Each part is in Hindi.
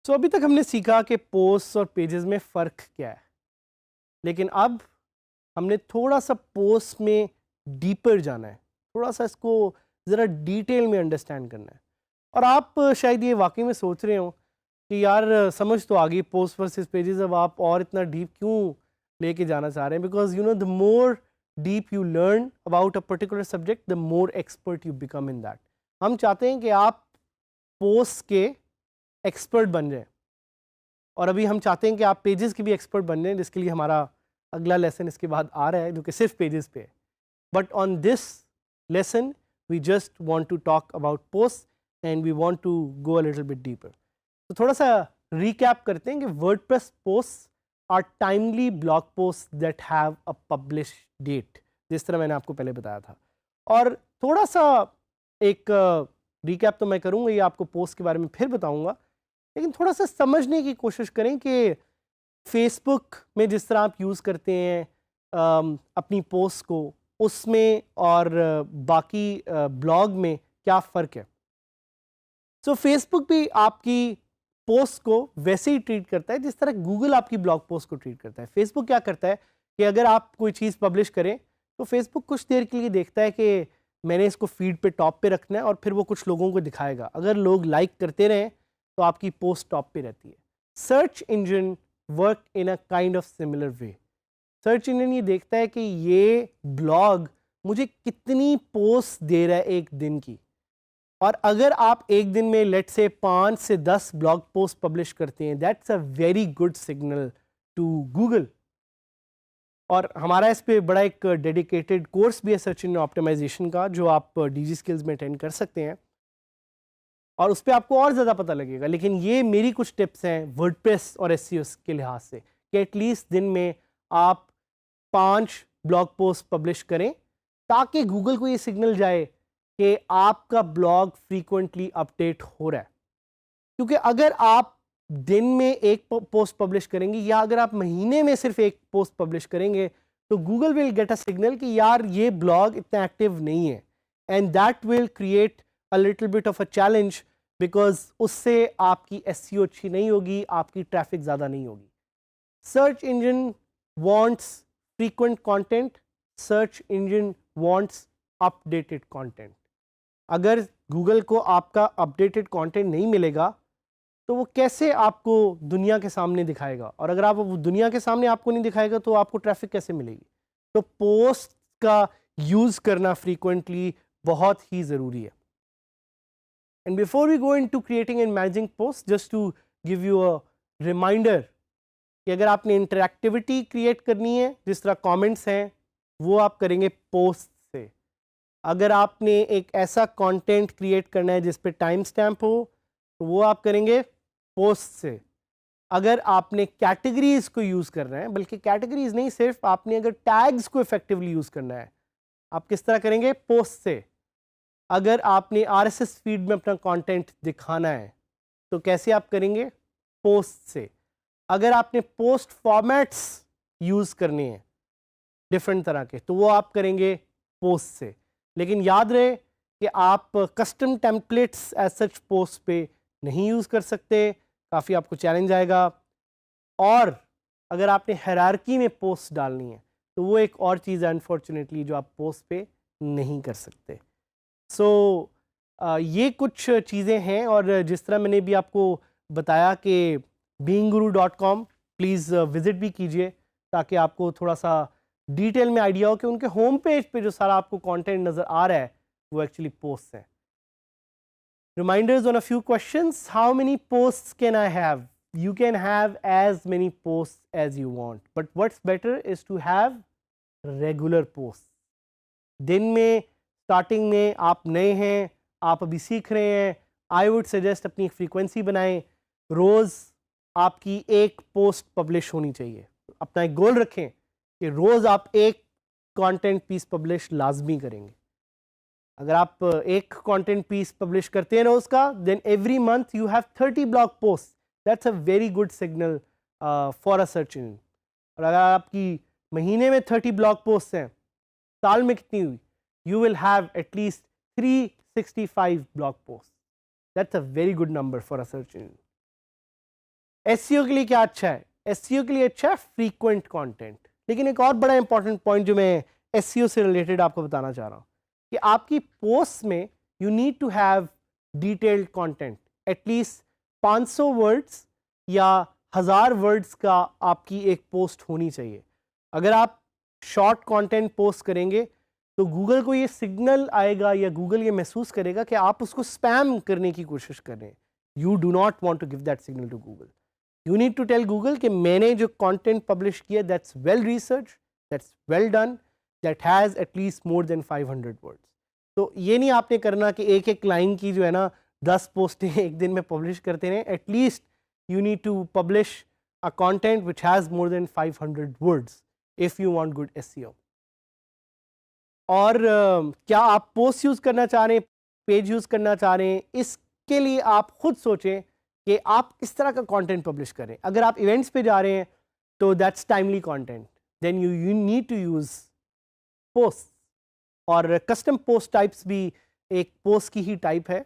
तो अभी तक हमने सीखा कि पोस्ट और पेजेस में फ़र्क क्या है, लेकिन अब हमने थोड़ा सा पोस्ट में डीपर जाना है, थोड़ा सा इसको ज़रा डिटेल में अंडरस्टैंड करना है। और आप शायद ये वाकई में सोच रहे हो कि यार समझ तो आ गई पोस्ट वर्सेस पेजेस, अब आप और इतना डीप क्यों लेके जाना चाह रहे हैं? Because you know the more deep you learn about a particular subject the more expert you become in that. हम चाहते हैं कि आप पोस्ट के एक्सपर्ट बन जाएं, और अभी हम चाहते हैं कि आप पेजेस के भी एक्सपर्ट बन जाएं, जिसके लिए हमारा अगला लेसन इसके बाद आ रहा है जो कि सिर्फ पेजेस पे है। But on this lesson we just want to talk about post and we want to go a little bit deeper. तो थोड़ा सा रिकैप करते हैं कि WordPress post are timely blog post that have a publish date, जिस तरह मैंने आपको पहले बताया था। और थोड़ा सा एक रिकैप तो मैं करूँगा, ये आपको पोस्ट के बारे में फिर बताऊँगा, लेकिन थोड़ा सा समझने की कोशिश करें कि फेसबुक में जिस तरह आप यूज़ करते हैं अपनी पोस्ट को, उसमें और बाकी ब्लॉग में क्या फ़र्क है। सो फेसबुक भी आपकी पोस्ट को वैसे ही ट्रीट करता है जिस तरह गूगल आपकी ब्लॉग पोस्ट को ट्रीट करता है। फेसबुक क्या करता है कि अगर आप कोई चीज़ पब्लिश करें तो फेसबुक कुछ देर के लिए देखता है कि मैंने इसको फीड पे टॉप पे रखना है, और फिर वो कुछ लोगों को दिखाएगा। अगर लोग लाइक करते रहें तो आपकी पोस्ट टॉप पे रहती है। Search engine work in a kind of similar way. Search engine ये देखता है कि ये ब्लॉग मुझे कितनी पोस्ट दे रहा है एक दिन की, और अगर आप एक दिन में लेट से 5 से 10 ब्लॉग पोस्ट पब्लिश करते हैं, that's a very good signal to Google. और हमारा इस पे बड़ा एक डेडिकेटेड कोर्स भी है सर्च इंजन ऑप्टिमाइजेशन का, जो आप डीजी स्किल्स में अटेंड कर सकते हैं, और उस पर आपको और ज़्यादा पता लगेगा। लेकिन ये मेरी कुछ टिप्स हैं वर्डप्रेस और एसईओ के लिहाज से कि एटलीस्ट दिन में आप 5 ब्लॉग पोस्ट पब्लिश करें, ताकि गूगल को ये सिग्नल जाए कि आपका ब्लॉग फ्रीक्वेंटली अपडेट हो रहा है। क्योंकि अगर आप दिन में एक पोस्ट पब्लिश करेंगे, या अगर आप महीने में सिर्फ एक पोस्ट पब्लिश करेंगे, तो Google will get a signal कि यार ये ब्लॉग इतना एक्टिव नहीं है, and that will create a little bit of a challenge, because उससे आपकी एसईओ अच्छी नहीं होगी, आपकी ट्रैफिक ज़्यादा नहीं होगी। Search engine wants frequent content, search engine wants updated content. अगर गूगल को आपका अपडेटेड कंटेंट नहीं मिलेगा तो वो कैसे आपको दुनिया के सामने दिखाएगा, और अगर आप दुनिया के सामने आपको नहीं दिखाएगा तो आपको ट्रैफिक कैसे मिलेगी। तो पोस्ट का यूज़ करना फ्रीक्वेंटली बहुत ही ज़रूरी है। And before we go into creating and managing post, just to give you a reminder कि अगर आपने इंटरैक्टिविटी क्रिएट करनी है, जिस तरह कमेंट्स हैं, वो आप करेंगे पोस्ट से। अगर आपने एक ऐसा कंटेंट क्रिएट करना है जिस पे टाइम स्टैम्प हो, तो वो आप करेंगे पोस्ट से। अगर आपने कैटेगरीज को यूज़ करना है, बल्कि कैटेगरीज नहीं, सिर्फ आपने अगर टैग्स को इफेक्टिवली यूज़ करना है, आप किस तरह करेंगे? पोस्ट से। अगर आपने आरएसएस फीड में अपना कंटेंट दिखाना है, तो कैसे आप करेंगे? पोस्ट से। अगर आपने पोस्ट फॉर्मेट्स यूज़ करने हैं डिफरेंट तरह के, तो वो आप करेंगे पोस्ट से। लेकिन याद रहे कि आप custom templates as such post पे नहीं यूज़ कर सकते, काफ़ी आपको चैलेंज आएगा। और अगर आपने हायरार्की में पोस्ट डालनी है, तो वो एक और चीज़ है अनफॉर्चुनेटली जो आप पोस्ट पे नहीं कर सकते। सो ये कुछ चीज़ें हैं, और जिस तरह मैंने भी आपको बताया कि beangguru.com प्लीज़ विज़िट भी कीजिए, ताकि आपको थोड़ा सा डिटेल में आइडिया हो कि उनके होम पेज पे जो सारा आपको कंटेंट नज़र आ रहा है वो एक्चुअली पोस्ट है। Reminders on a few questions. How many posts can I have? You can have as many posts as you want, but what's better is to have regular posts. दिन में स्टार्टिंग में आप नए हैं, आप अभी सीख रहे हैं, आई वुड सजेस्ट अपनी फ्रीक्वेंसी बनाएं। रोज़ आपकी एक पोस्ट पब्लिश होनी चाहिए। अपना एक गोल रखें कि रोज़ आप एक कंटेंट पीस पब्लिश लाजमी करेंगे। अगर आप एक कंटेंट पीस पब्लिश करते हैं ना उसका, then every month you have 30 blog post, that's a very good signal for a search engine. और अगर आपकी महीने में 30 ब्लॉग पोस्ट हैं, साल में कितनी हुई? You will have at least 365 blog post, that's a very good number for a search engine. SEO के लिए क्या अच्छा है? एसईओ के लिए अच्छा है फ्रीक्वेंट कंटेंट। लेकिन एक और बड़ा इंपॉर्टेंट पॉइंट जो मैं एसईओ से रिलेटेड आपको बताना चाह रहा हूँ कि आपकी पोस्ट में you need to have detailed content, at least 500 words या 1000 वर्ड्स का आपकी एक पोस्ट होनी चाहिए। अगर आप शॉर्ट कंटेंट पोस्ट करेंगे तो गूगल को ये सिग्नल आएगा या गूगल ये महसूस करेगा कि आप उसको स्पैम करने की कोशिश कर रहे हैं। You do not want to give that signal to Google. You need to tell Google कि मैंने जो कंटेंट पब्लिश किया that's well research, that's well done, that has at least more than 500 words. तो ये नहीं आपने करना कि एक एक लाइन की जो है ना 10 पोस्टें एक दिन में पब्लिश करते रहें। At least you need to publish a content which has more than 500 words if you want good SEO. और क्या आप पोस्ट यूज़ करना चाह रहे हैं, पेज यूज़ करना चाह रहे हैं, इसके लिए आप खुद सोचें कि आप किस तरह का कंटेंट पब्लिश करें। अगर आप इवेंट्स पे जा रहे हैं तो that's timely content, then you need to use post. और कस्टम पोस्ट टाइप्स भी एक पोस्ट की ही टाइप है,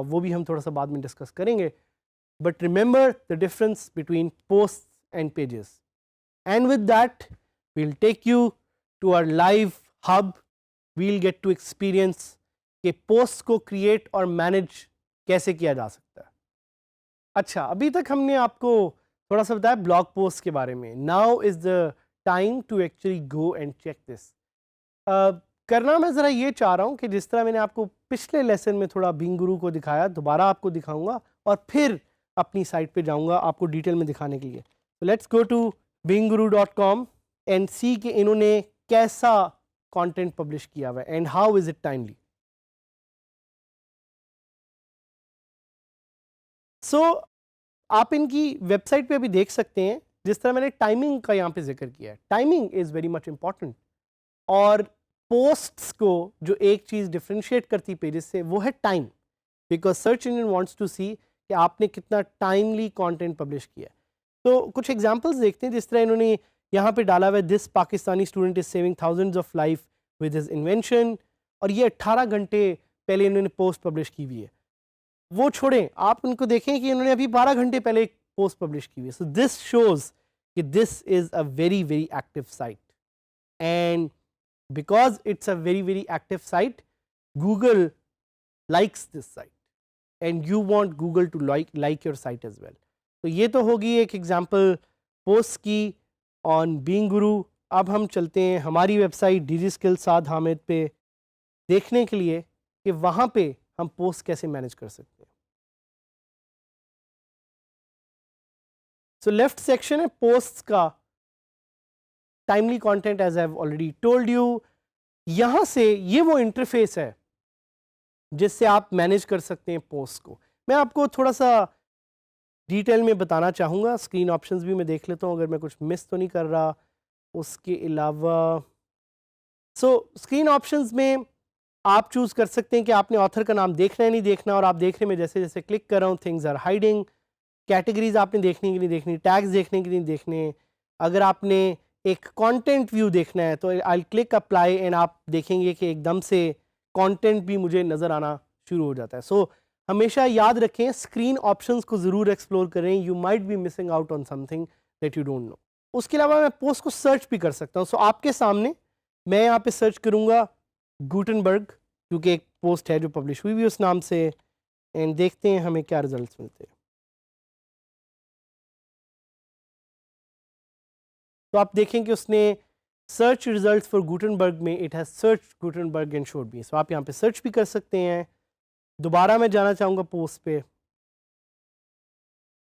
वो भी हम थोड़ा सा बाद में डिस्कस करेंगे। But remember the difference between post and pages. And with that we'll take you to our live hub. We'll get to experience कि पोस्ट को क्रिएट और मैनेज कैसे किया जा सकता है। अच्छा, अभी तक हमने आपको थोड़ा सा बताया ब्लॉग पोस्ट के बारे में। Now is the time to actually go and check this. करना मैं ज़रा ये चाह रहा हूँ कि जिस तरह मैंने आपको पिछले लेसन में थोड़ा बिंग गुरु को दिखाया, दोबारा आपको दिखाऊंगा और फिर अपनी साइट पे जाऊंगा आपको डिटेल में दिखाने के लिए। तो let's go to bingguru.com and see कि इन्होंने कैसा कंटेंट पब्लिश किया हुआ है and how is it timely. So आप इनकी वेबसाइट पे अभी देख सकते हैं, जिस तरह मैंने टाइमिंग का यहाँ पे जिक्र किया है। Timing is very much important. और पोस्ट्स को जो एक चीज़ डिफ्रेंशिएट करती पेजेस से वो है time, because search engine wants to see कि आपने कितना टाइमली कंटेंट पब्लिश किया है। तो कुछ एग्जांपल्स देखते हैं। जिस तरह इन्होंने यहाँ पे डाला हुआ है, this Pakistani student is saving thousands of life with his invention, और ये 18 घंटे पहले इन्होंने पोस्ट पब्लिश की हुई है। वो छोड़ें, आप उनको देखें कि इन्होंने अभी 12 घंटे पहले एक पोस्ट पब्लिश की हुई है। सो दिस शोज कि this is a very very active site, and because it's a very very active site, Google likes this site and you want Google to like your site as well. तो ये तो होगी एक एग्जांपल पोस्ट की ऑन बीइंग गुरु। अब हम चलते हैं हमारी वेबसाइट डिजिस्किल साद हामिद पे देखने के लिए कि वहाँ पे हम पोस्ट कैसे मैनेज कर सकते हैं। सो लेफ्ट सेक्शन है पोस्ट का, timely content as I have already told you. यहां से ये वो इंटरफेस है जिससे आप मैनेज कर सकते हैं पोस्ट को। मैं आपको थोड़ा सा डिटेल में बताना चाहूँगा। स्क्रीन ऑप्शंस भी मैं देख लेता हूँ अगर मैं कुछ मिस तो नहीं कर रहा। उसके अलावा स्क्रीन ऑप्शंस में आप चूज़ कर सकते हैं कि आपने ऑथर का नाम देखना है नहीं देखना, और आप देखने में जैसे जैसे क्लिक कर रहा हूँ थिंग्स आर हाइडिंग। कैटेगरीज आपने देखनी कि नहीं देखनी, टैग्स देखने कि नहीं देखने। अगर आपने एक कंटेंट व्यू देखना है तो आई क्लिक अप्लाई एंड आप देखेंगे कि एकदम से कंटेंट भी मुझे नज़र आना शुरू हो जाता है। सो हमेशा याद रखें, स्क्रीन ऑप्शंस को ज़रूर एक्सप्लोर करें। You might be missing out on something that you don't know. उसके अलावा मैं पोस्ट को सर्च भी कर सकता हूँ। सो आपके सामने मैं यहाँ पे सर्च करूँगा गुटनबर्ग, क्योंकि एक पोस्ट है जो पब्लिश हुई भी उस नाम से, एंड देखते हैं हमें क्या रिजल्ट मिलते हैं। तो आप देखें कि उसने सर्च रिजल्ट्स फॉर गुटनबर्ग में it has search Gutenberg and showed me. So आप यहाँ पे सर्च भी कर सकते हैं। दोबारा मैं जाना चाहूँगा पोस्ट पे।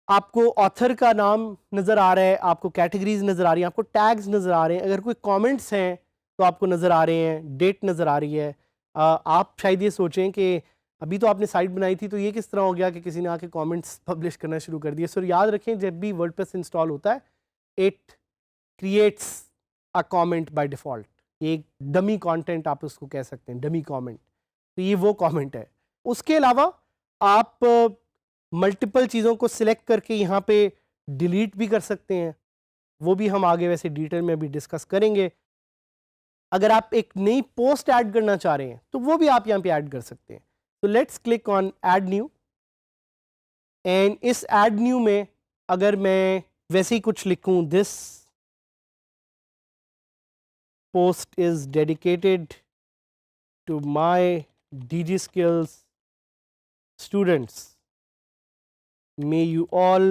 आपको ऑथर का नाम नज़र आ रहा है, आपको कैटेगरीज नज़र आ रही हैं, आपको टैग्स नज़र आ रहे हैं, अगर कोई कमेंट्स हैं तो आपको नज़र आ रहे हैं, डेट नज़र आ रही है। आप शायद ये सोचें कि अभी तो आपने साइट बनाई थी तो ये किस तरह हो गया कि किसी ने आके कमेंट्स पब्लिश करना शुरू कर दिए। सो याद रखें, जब भी वर्डप्रेस इंस्टॉल होता है it creates a comment by default. एक डमी कंटेंट आप उसको कह सकते हैं, डमी कमेंट। तो ये वो कमेंट है। उसके अलावा आप मल्टीपल चीज़ों को सिलेक्ट करके यहाँ पे डिलीट भी कर सकते हैं, वो भी हम आगे वैसे डिटेल में भी डिस्कस करेंगे। अगर आप एक नई पोस्ट ऐड करना चाह रहे हैं तो वो भी आप यहाँ पे ऐड कर सकते हैं। तो let's click on add new, and इस ऐड न्यू में अगर मैं वैसे ही कुछ लिखूं, this post is dedicated to my DG Skills students. May you all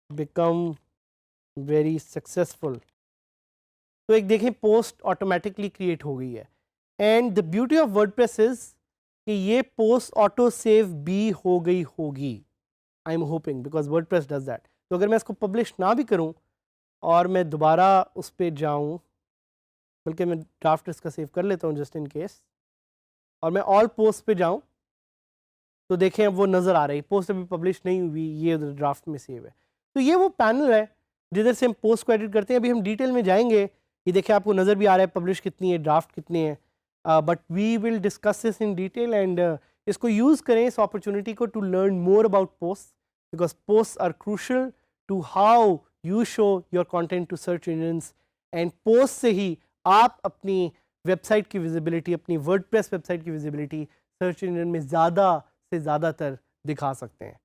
become very successful. तो एक देखें पोस्ट ऑटोमेटिकली क्रिएट हो गई है। And the beauty of WordPress is कि ये पोस्ट ऑटो सेव भी हो गई होगी, I am hoping, because WordPress does that. तो अगर मैं इसको पब्लिश ना भी करूं और मैं दोबारा उस पर जाऊं, बल्कि मैं ड्राफ्ट इसका सेव कर लेता हूं जस्ट इन केस, और मैं ऑल पोस्ट पे जाऊं तो देखें अब वो नज़र आ रही, पोस्ट अभी पब्लिश नहीं हुई, ये ड्राफ्ट में सेव है। तो ये वो पैनल है जिधर से हम पोस्ट को एडिट करते हैं। अभी हम डिटेल में जाएंगे, ये देखिए आपको नज़र भी आ रहा है पब्लिश कितनी है, ड्राफ्ट कितने हैं, but we will discuss this in detail. And इसको यूज़ करें इस अपॉर्चुनिटी को to learn more about post, because post are crucial to how you show your content to search engines. And post से ही आप अपनी वेबसाइट की विजिबिलिटी, अपनी वर्डप्रेस वेबसाइट की विजिबिलिटी सर्च इंजन में ज़्यादा से ज़्यादातर दिखा सकते हैं।